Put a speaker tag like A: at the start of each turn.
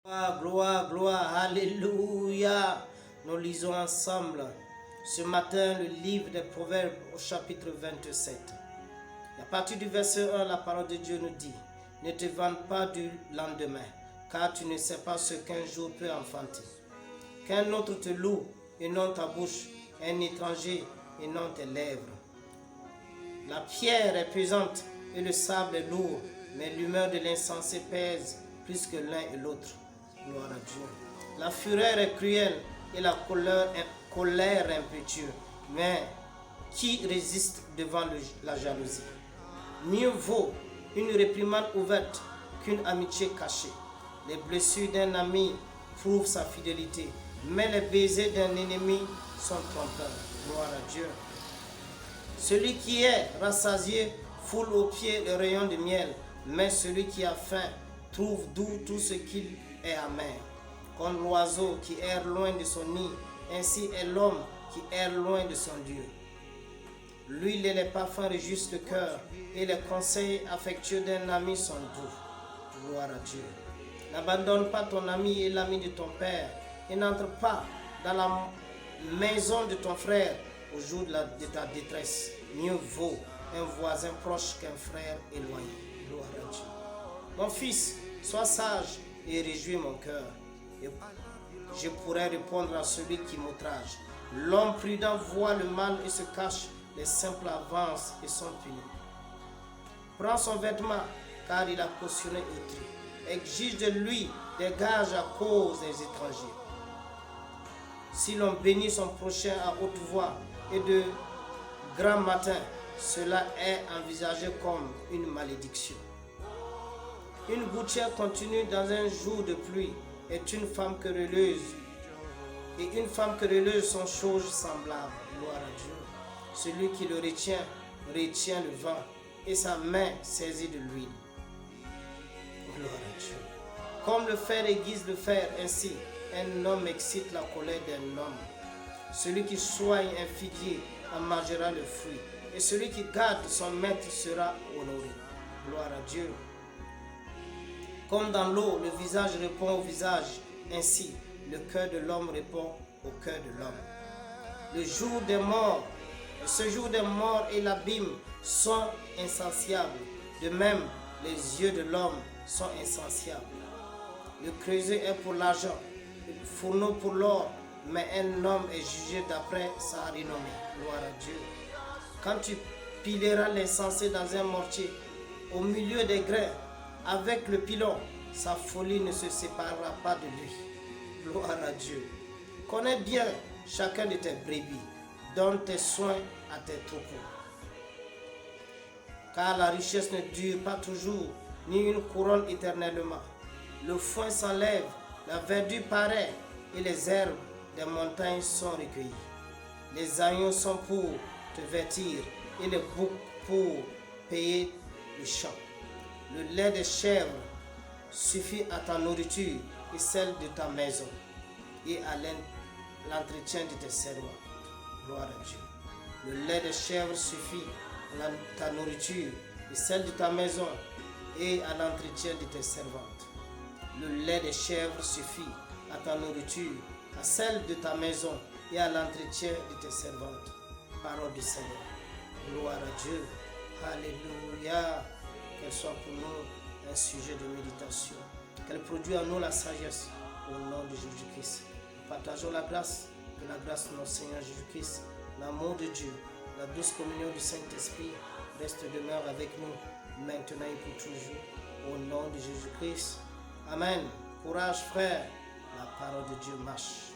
A: Gloire, gloire, gloire, alléluia. Nous lisons ensemble ce matin le livre des Proverbes au chapitre 27. À partir du verset 1, la parole de Dieu nous dit: ne te vante pas du lendemain, car tu ne sais pas ce qu'un jour peut enfanter. Qu'un autre te loue et non ta bouche, un étranger et non tes lèvres. La pierre est pesante et le sable est lourd, mais l'humeur de l'insensé pèse plus que l'un et l'autre. Gloire à Dieu. La fureur est cruelle et la colère impétueuse, mais qui résiste devant la jalousie? Mieux vaut une réprimande ouverte qu'une amitié cachée. Les blessures d'un ami prouvent sa fidélité, mais les baisers d'un ennemi sont trompeurs. Gloire à Dieu. Celui qui est rassasié foule aux pieds le rayon de miel, mais celui qui a faim trouve doux tout ce qu'il est amer. Comme l'oiseau qui erre loin de son nid, ainsi est l'homme qui erre loin de son Dieu. L'huile et les parfums réjouissent le cœur, et les conseils affectueux d'un ami sont doux. Gloire à Dieu. N'abandonne pas ton ami et l'ami de ton père, et n'entre pas dans la maison de ton frère au jour de ta détresse. Mieux vaut un voisin proche qu'un frère éloigné. Gloire à Dieu. Mon fils, sois sage et réjouis mon cœur. Et je pourrais répondre à celui qui m'outrage. L'homme prudent voit le mal et se cache, les simples avancent et sont punis. Prends son vêtement, car il a cautionné autrui. Exige de lui des gages à cause des étrangers. Si l'on bénit son prochain à haute voix et de grand matin, cela est envisagé comme une malédiction. Une gouttière continue dans un jour de pluie est une femme querelleuse, et une femme querelleuse sont choses semblables. Gloire à Dieu. Celui qui le retient le vent, et sa main saisit de l'huile. Gloire à Dieu. Comme le fer aiguise le fer, ainsi un homme excite la colère d'un homme. Celui qui soigne un figuier en mangera le fruit, et celui qui garde son maître sera honoré. Gloire à Dieu. Comme dans l'eau, le visage répond au visage, ainsi le cœur de l'homme répond au cœur de l'homme. Ce jour des morts et l'abîme sont insatiables. De même, les yeux de l'homme sont insatiables. Le creuset est pour l'argent, le fourneau pour l'or, mais un homme est jugé d'après sa renommée. Gloire à Dieu. Quand tu pileras l'insensé dans un mortier, au milieu des grains, avec le pilon, sa folie ne se séparera pas de lui. Gloire à Dieu. Connais bien chacun de tes brebis, donne tes soins à tes troupeaux. Car la richesse ne dure pas toujours, ni une couronne éternellement. Le foin s'enlève, la verdure paraît, et les herbes des montagnes sont recueillies. Les agneaux sont pour te vêtir, et les boucs pour payer le champ. Le lait des chèvres suffit à ta nourriture et celle de ta maison, et à l'entretien de tes servants. Gloire à Dieu. Le lait des chèvres suffit à ta nourriture et celle de ta maison, et à l'entretien de tes servantes. Le lait des chèvres suffit à ta nourriture, à celle de ta maison, et à l'entretien de tes servantes. Parole du Seigneur. Gloire à Dieu. Alléluia. Qu'elle soit pour nous un sujet de méditation. Qu'elle produise en nous la sagesse au nom de Jésus-Christ. Nous partageons la grâce, que la grâce de notre Seigneur Jésus-Christ, l'amour de Dieu, la douce communion du Saint-Esprit reste demeure avec nous, maintenant et pour toujours, au nom de Jésus-Christ. Amen. Courage frère, la parole de Dieu marche.